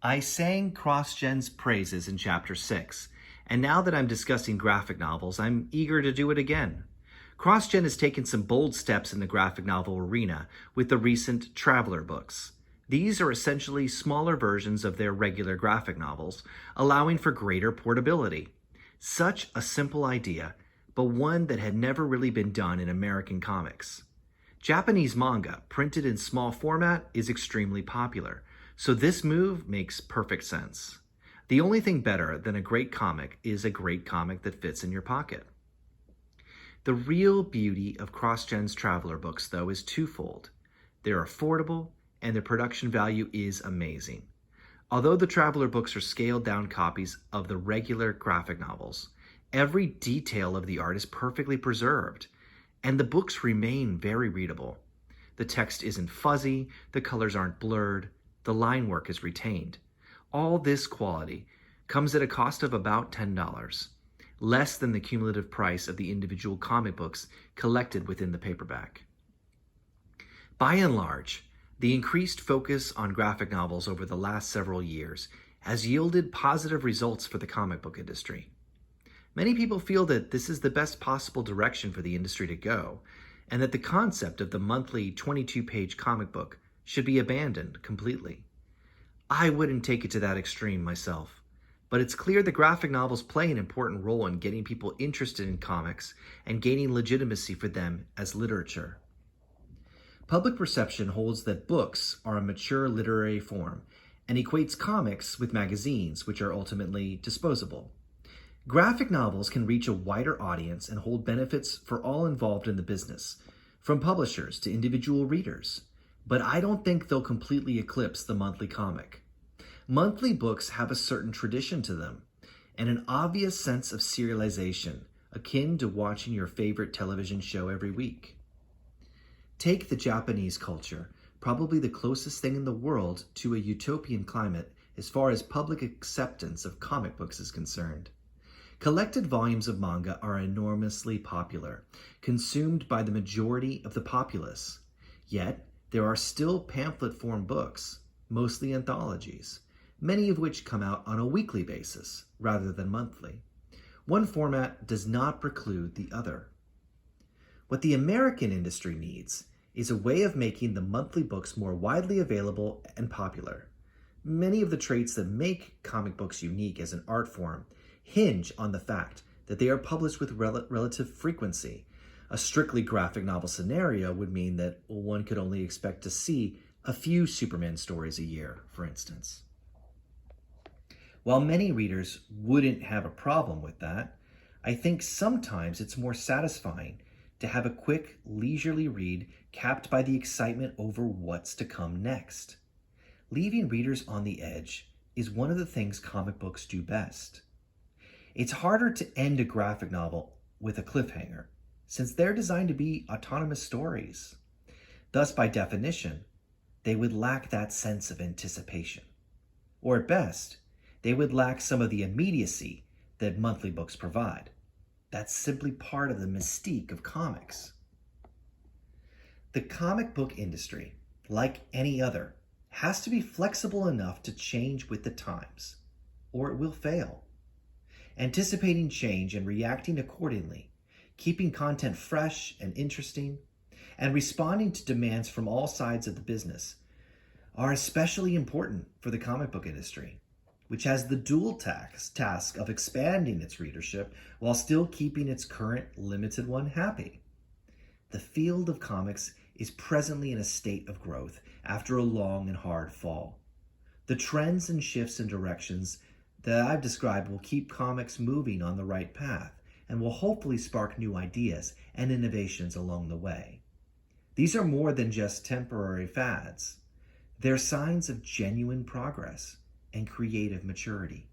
I sang CrossGen's praises in Chapter 6, and now that I'm discussing graphic novels, I'm eager to do it again. CrossGen has taken some bold steps in the graphic novel arena with the recent Traveler books. These are essentially smaller versions of their regular graphic novels, allowing for greater portability. Such a simple idea, but one that had never really been done in American comics. Japanese manga, printed in small format, is extremely popular, so this move makes perfect sense. The only thing better than a great comic is a great comic that fits in your pocket. The real beauty of CrossGen's Traveler books, though, is twofold. They're affordable, and their production value is amazing. Although the Traveler books are scaled-down copies of the regular graphic novels, every detail of the art is perfectly preserved, and the books remain very readable. The text isn't fuzzy, the colors aren't blurred, the line work is retained. All this quality comes at a cost of about $10, less than the cumulative price of the individual comic books collected within the paperback. By and large, the increased focus on graphic novels over the last several years has yielded positive results for the comic book industry. Many people feel that this is the best possible direction for the industry to go, and that the concept of the monthly 22-page comic book should be abandoned completely. I wouldn't take it to that extreme myself, but it's clear that graphic novels play an important role in getting people interested in comics and gaining legitimacy for them as literature. Public perception holds that books are a mature literary form and equates comics with magazines, which are ultimately disposable. Graphic novels can reach a wider audience and hold benefits for all involved in the business, from publishers to individual readers. But I don't think they'll completely eclipse the monthly comic. Monthly books have a certain tradition to them, and an obvious sense of serialization, akin to watching your favorite television show every week. Take the Japanese culture, probably the closest thing in the world to a utopian climate as far as public acceptance of comic books is concerned. Collected volumes of manga are enormously popular, consumed by the majority of the populace. Yet, there are still pamphlet-form books, mostly anthologies, many of which come out on a weekly basis rather than monthly. One format does not preclude the other. What the American industry needs is a way of making the monthly books more widely available and popular. Many of the traits that make comic books unique as an art form hinge on the fact that they are published with relative frequency. A strictly graphic novel scenario would mean that one could only expect to see a few Superman stories a year, for instance. While many readers wouldn't have a problem with that, I think sometimes it's more satisfying to have a quick, leisurely read capped by the excitement over what's to come next. Leaving readers on the edge is one of the things comic books do best. It's harder to end a graphic novel with a cliffhanger, since they're designed to be autonomous stories. Thus, by definition, they would lack that sense of anticipation. Or at best, they would lack some of the immediacy that monthly books provide. That's simply part of the mystique of comics. The comic book industry, like any other, has to be flexible enough to change with the times, or it will fail. Anticipating change and reacting accordingly, keeping content fresh and interesting, and responding to demands from all sides of the business are especially important for the comic book industry, which has the dual task of expanding its readership while still keeping its current limited one happy. The field of comics is presently in a state of growth after a long and hard fall. The trends and shifts in directions that I've described will keep comics moving on the right path and will hopefully spark new ideas and innovations along the way. These are more than just temporary fads. They're signs of genuine progress and creative maturity.